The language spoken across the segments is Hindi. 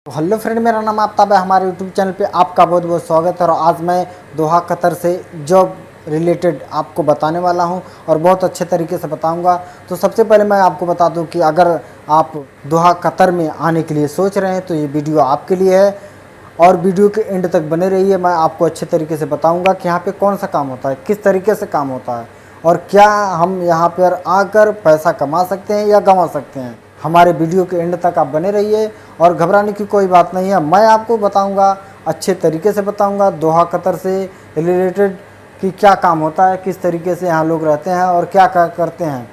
तो हेलो फ्रेंड, मेरा नाम आफ्ताब है। हमारे यूट्यूब चैनल पे आपका बहुत बहुत स्वागत है। और आज मैं दोहा कतर से जॉब रिलेटेड आपको बताने वाला हूं और बहुत अच्छे तरीके से बताऊंगा। तो सबसे पहले मैं आपको बता दूं कि अगर आप दोहा कतर में आने के लिए सोच रहे हैं तो ये वीडियो आपके लिए है और वीडियो के एंड तक बने रहिए। मैं आपको अच्छे तरीके से बताऊँगा कि यहाँ पर कौन सा काम होता है, किस तरीके से काम होता है और क्या हम यहाँ पर आकर पैसा कमा सकते हैं या गंवा सकते हैं। हमारे वीडियो के एंड तक आप बने रहिए और घबराने की कोई बात नहीं है। मैं आपको बताऊंगा, अच्छे तरीके से बताऊंगा दोहा कतर से रिलेटेड कि क्या काम होता है, किस तरीके से यहाँ लोग रहते हैं और क्या क्या करते हैं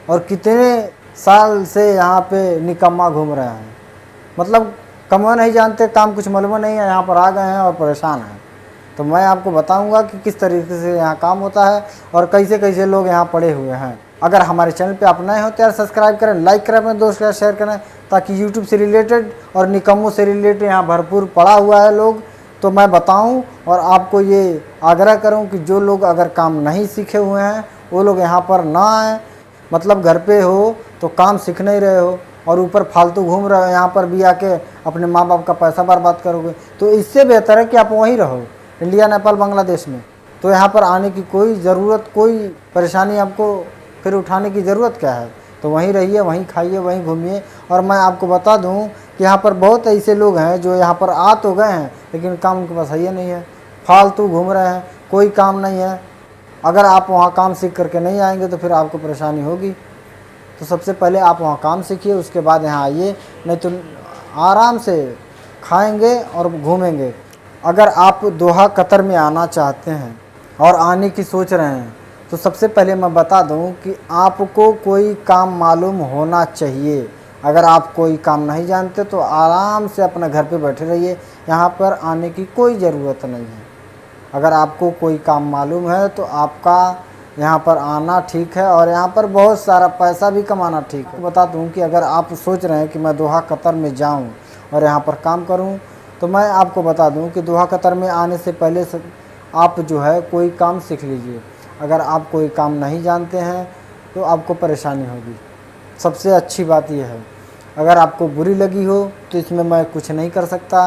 और कितने साल से यहाँ पे निकम्मा घूम रहे हैं। मतलब कमा नहीं जानते, काम कुछ मालूम नहीं है, यहाँ पर आ गए हैं और परेशान हैं। तो मैं आपको बताऊंगा कि किस तरीके से यहाँ काम होता है और कैसे कैसे लोग यहाँ पड़े हुए हैं। अगर हमारे चैनल पे आप नए हो तो यार सब्सक्राइब करें, लाइक करें, अपने दोस्त के साथ शेयर करें, ताकि यूट्यूब से रिलेटेड और निकम्मों से रिलेटेड यहाँ भरपूर पड़ा हुआ है लोग, तो मैं बताऊं और आपको ये आग्रह करूं कि जो लोग अगर काम नहीं सीखे हुए हैं वो लोग यहाँ पर ना आएँ। मतलब घर पे हो तो काम सीख नहीं रहे हो और ऊपर फालतू घूम रहे हो, यहाँ पर भी आके अपने माँ बाप का पैसा बर्बाद करोगे। तो इससे बेहतर है कि आप वहीं रहो, इंडिया, नेपाल, बांग्लादेश में। तो यहाँ पर आने की कोई ज़रूरत, कोई परेशानी आपको फिर उठाने की ज़रूरत क्या है। तो वहीं रहिए, वहीं खाइए, वहीं घूमिए। और मैं आपको बता दूं कि यहाँ पर बहुत ऐसे लोग हैं जो यहाँ पर आ तो गए हैं लेकिन काम उनके पास है ही नहीं है, फालतू घूम रहे हैं, कोई काम नहीं है। अगर आप वहाँ काम सीख करके नहीं आएंगे तो फिर आपको परेशानी होगी। तो सबसे पहले आप वहाँ काम सीखिए, उसके बाद यहाँ आइए, नहीं तो आराम से खाएंगे और घूमेंगे। अगर आप दोहा कतर में आना चाहते हैं और आने की सोच रहे हैं तो सबसे पहले मैं बता दूं कि आपको कोई काम मालूम होना चाहिए। अगर आप कोई काम नहीं जानते तो आराम से अपने घर पे बैठे रहिए, यहाँ पर आने की कोई ज़रूरत नहीं है। अगर आपको कोई काम मालूम है तो आपका यहाँ पर आना ठीक है और यहाँ पर बहुत सारा पैसा भी कमाना ठीक है। बता दूं कि अगर आप सोच रहे हैं कि मैं दोहा कतर में जाऊँ और यहाँ पर काम करूँ, तो मैं आपको बता दूं कि दोहा कतर में आने से पहले आप जो है कोई काम सीख लीजिए। अगर आप कोई काम नहीं जानते हैं तो आपको परेशानी होगी। सबसे अच्छी बात यह है, अगर आपको बुरी लगी हो तो इसमें मैं कुछ नहीं कर सकता।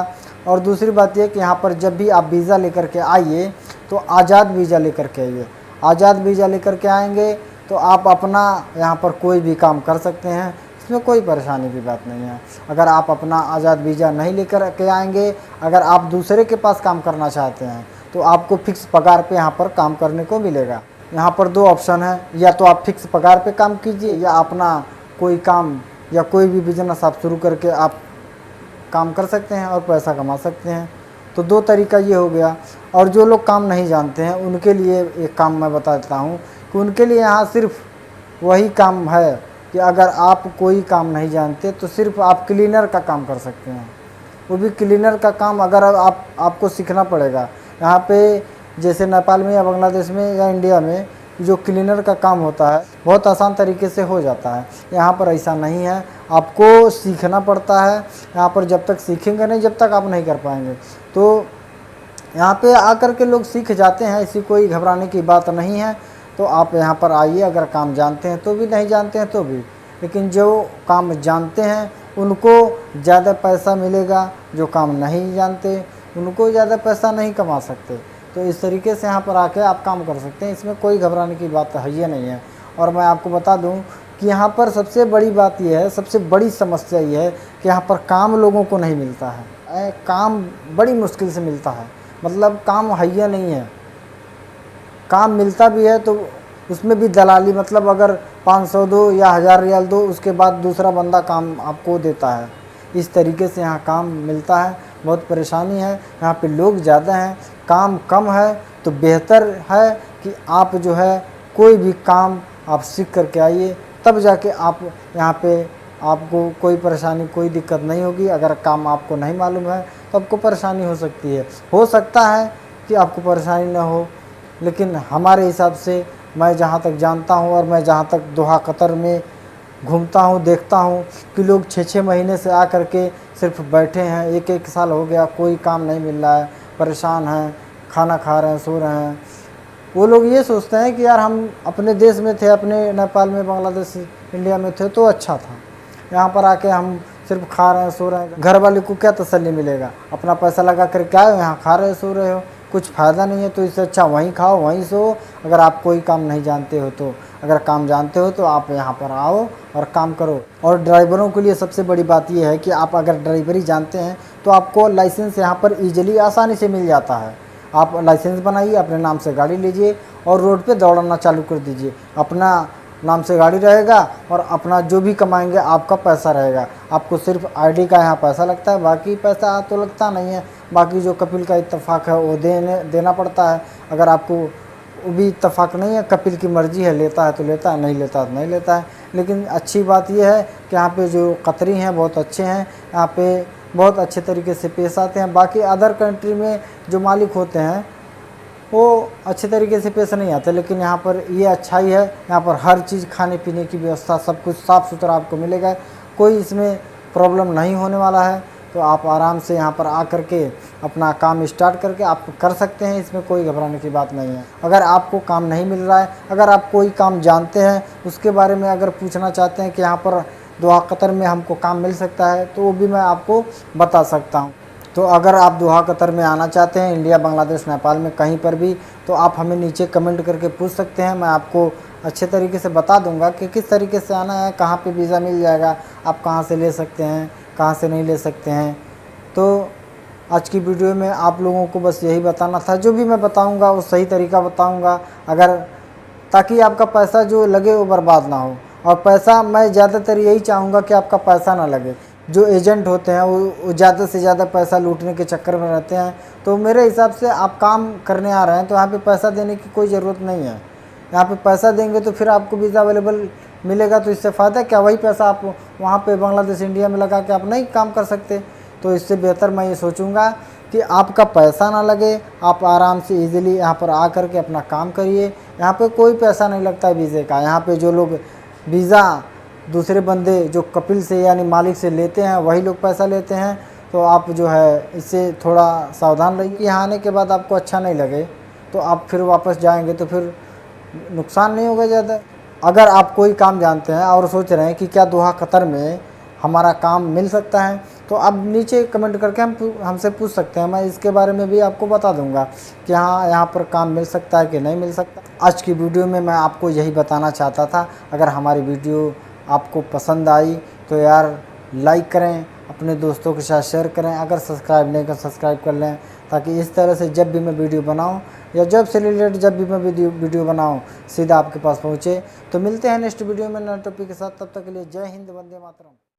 और दूसरी बात यह कि यहाँ पर जब भी आप वीज़ा लेकर के आइए तो आज़ाद वीज़ा लेकर के आइए। आज़ाद वीज़ा लेकर के आएंगे तो आप अपना यहाँ पर कोई भी काम कर सकते हैं, इसमें कोई परेशानी की बात नहीं है। अगर आप अपना आज़ाद वीज़ा नहीं लेकर के आएंगे, अगर आप दूसरे के पास काम करना चाहते हैं तो आपको फिक्स पगार पे यहाँ पर काम करने को मिलेगा। यहाँ पर दो ऑप्शन है, या तो आप फिक्स पगार पे काम कीजिए या अपना कोई काम या कोई भी बिजनेस आप शुरू करके आप काम कर सकते हैं और पैसा कमा सकते हैं। तो दो तरीका ये हो गया। और जो लोग काम नहीं जानते हैं उनके लिए एक काम मैं बता देता हूँ कि उनके लिए यहाँ सिर्फ वही काम है कि अगर आप कोई काम नहीं जानते तो सिर्फ आप क्लीनर का काम कर सकते हैं। वो भी क्लीनर का काम अगर आपको सीखना पड़ेगा। यहाँ पे जैसे नेपाल में या बांग्लादेश में या इंडिया में जो क्लीनर का काम होता है बहुत आसान तरीके से हो जाता है। यहाँ पर ऐसा नहीं है, आपको सीखना पड़ता है। यहाँ पर जब तक सीखेंगे नहीं, जब तक आप नहीं कर पाएंगे। तो यहाँ पे आकर के लोग सीख जाते हैं, ऐसी कोई घबराने की बात नहीं है। तो आप यहाँ पर आइए, अगर काम जानते हैं तो भी, नहीं जानते हैं तो भी। लेकिन जो काम जानते हैं उनको ज़्यादा पैसा मिलेगा, जो काम नहीं जानते उनको ज़्यादा पैसा नहीं कमा सकते। तो इस तरीके से यहाँ पर आके आप काम कर सकते हैं, इसमें कोई घबराने की बात है ही नहीं है। और मैं आपको बता दूं कि यहाँ पर सबसे बड़ी बात यह है, सबसे बड़ी समस्या ये है कि यहाँ पर काम लोगों को नहीं मिलता है। काम बड़ी मुश्किल से मिलता है, मतलब काम हैया नहीं है। काम मिलता भी है तो उसमें भी दलाली, मतलब अगर 500 दो या 1000 रियाल दो, उसके बाद दूसरा बंदा काम आपको देता है। इस तरीके से यहाँ काम मिलता है, बहुत परेशानी है। यहाँ पे लोग ज़्यादा हैं, काम कम है। तो बेहतर है कि आप जो है कोई भी काम आप सीख करके आइए, तब जाके आप यहाँ पे आपको कोई परेशानी, कोई दिक्कत नहीं होगी। अगर काम आपको नहीं मालूम है तो आपको परेशानी हो सकती है। हो सकता है कि आपको परेशानी ना हो, लेकिन हमारे हिसाब से, मैं जहाँ तक जानता हूँ और मैं जहाँ तक दोहा कतर में घूमता हूँ, देखता हूँ कि लोग 6-6 महीने से आ कर के सिर्फ बैठे हैं। 1-1 साल हो गया, कोई काम नहीं मिल रहा है, परेशान हैं, खाना खा रहे हैं, सो रहे हैं। वो लोग ये सोचते हैं कि यार हम अपने देश में थे, अपने नेपाल में, बांग्लादेश, इंडिया में थे तो अच्छा था। यहाँ पर आके हम सिर्फ खा रहे हैं सो रहे हैं। घर वाले को क्या तसल्ली मिलेगा, अपना पैसा लगा कर क्या हो, यहाँ खा रहे हो सो रहे हो, कुछ फ़ायदा नहीं है। तो इससे अच्छा वहीं खाओ वहीं सो। अगर आप कोई काम नहीं जानते हो तो, अगर काम जानते हो तो आप यहाँ पर आओ और काम करो। और ड्राइवरों के लिए सबसे बड़ी बात यह है कि आप अगर ड्राइवरी जानते हैं तो आपको लाइसेंस यहाँ पर ईजिली आसानी से मिल जाता है। आप लाइसेंस बनाइए, अपने नाम से गाड़ी लीजिए और रोड पे दौड़ना चालू कर दीजिए। अपना नाम से गाड़ी रहेगा और अपना जो भी कमाएंगे आपका पैसा रहेगा। आपको सिर्फ आईडी का यहाँ पैसा लगता है, बाकी पैसा तो लगता नहीं है। बाकी जो कपिल का इत्तेफाक है वो देना पड़ता है। अगर आपको वो भी इत्तेफाक नहीं है, कपिल की मर्ज़ी है, लेता है तो लेता है, नहीं लेता तो नहीं लेता है। लेकिन अच्छी बात यह है कि यहाँ पे जो कतरी हैं बहुत अच्छे हैं, यहाँ पे बहुत अच्छे तरीके से पेश आते हैं। बाकी अदर कंट्री में जो मालिक होते हैं वो अच्छे तरीके से पेश नहीं आते, लेकिन यहाँ पर ये अच्छाई है, यहाँ पर हर चीज़ खाने पीने की व्यवस्था सब कुछ साफ़ सुथरा आपको मिलेगा। कोई इसमें प्रॉब्लम नहीं होने वाला है। तो आप आराम से यहाँ पर आकर के अपना काम स्टार्ट करके आप कर सकते हैं, इसमें कोई घबराने की बात नहीं है। अगर आपको काम नहीं मिल रहा है, अगर आप कोई काम जानते हैं, उसके बारे में अगर पूछना चाहते हैं कि यहाँ पर दोहा कतर में हमको काम मिल सकता है, तो वो भी मैं आपको बता सकता हूँ। तो अगर आप दोहा कतर में आना चाहते हैं, इंडिया, बांग्लादेश, नेपाल में कहीं पर भी, तो आप हमें नीचे कमेंट करके पूछ सकते हैं। मैं आपको अच्छे तरीके से बता दूंगा कि किस तरीके से आना है, कहाँ पे वीज़ा मिल जाएगा, आप कहाँ से ले सकते हैं, कहाँ से नहीं ले सकते हैं। तो आज की वीडियो में आप लोगों को बस यही बताना था। जो भी मैं बताऊँगा वो सही तरीका बताऊँगा, अगर ताकि आपका पैसा जो लगे वो बर्बाद ना हो। और पैसा मैं ज़्यादातर यही चाहूँगा कि आपका पैसा ना लगे। जो एजेंट होते हैं वो ज़्यादा से ज़्यादा पैसा लूटने के चक्कर में रहते हैं। तो मेरे हिसाब से आप काम करने आ रहे हैं तो यहाँ पे पैसा देने की कोई ज़रूरत नहीं है। यहाँ पे पैसा देंगे तो फिर आपको वीज़ा अवेलेबल मिलेगा, तो इससे फ़ायदा क्या, वही पैसा आप वहाँ पे बांग्लादेश, इंडिया में लगा के आप नहीं काम कर सकते। तो इससे बेहतर मैं ये सोचूंगा कि आपका पैसा ना लगे, आप आराम से ईज़िली यहाँ पर आ कर के अपना काम करिए। यहाँ पे कोई पैसा नहीं लगता है वीज़े का। यहाँ पे जो लोग वीज़ा दूसरे बंदे जो कपिल से यानी मालिक से लेते हैं वही लोग पैसा लेते हैं। तो आप जो है इससे थोड़ा सावधान रहिए कि यहाँ आने के बाद आपको अच्छा नहीं लगे तो आप फिर वापस जाएंगे तो फिर नुकसान नहीं होगा ज़्यादा। अगर आप कोई काम जानते हैं और सोच रहे हैं कि क्या दोहा कतर में हमारा काम मिल सकता है, तो आप नीचे कमेंट करके हमसे पूछ सकते हैं। मैं इसके बारे में भी आपको बता दूंगा कि हाँ यहाँ पर काम मिल सकता है कि नहीं मिल सकता। आज की वीडियो में मैं आपको यही बताना चाहता था। अगर हमारी वीडियो आपको पसंद आई तो यार लाइक करें, अपने दोस्तों के साथ शेयर करें। अगर सब्सक्राइब नहीं कर सब्सक्राइब कर लें, ताकि इस तरह से जब भी मैं वीडियो बनाऊं या जब से रिलेटेड जब भी मैं वीडियो बनाऊं सीधा आपके पास पहुंचे। तो मिलते हैं नेक्स्ट वीडियो में नए टॉपिक के साथ। तब तक के लिए जय हिंद, वंदे मातरम।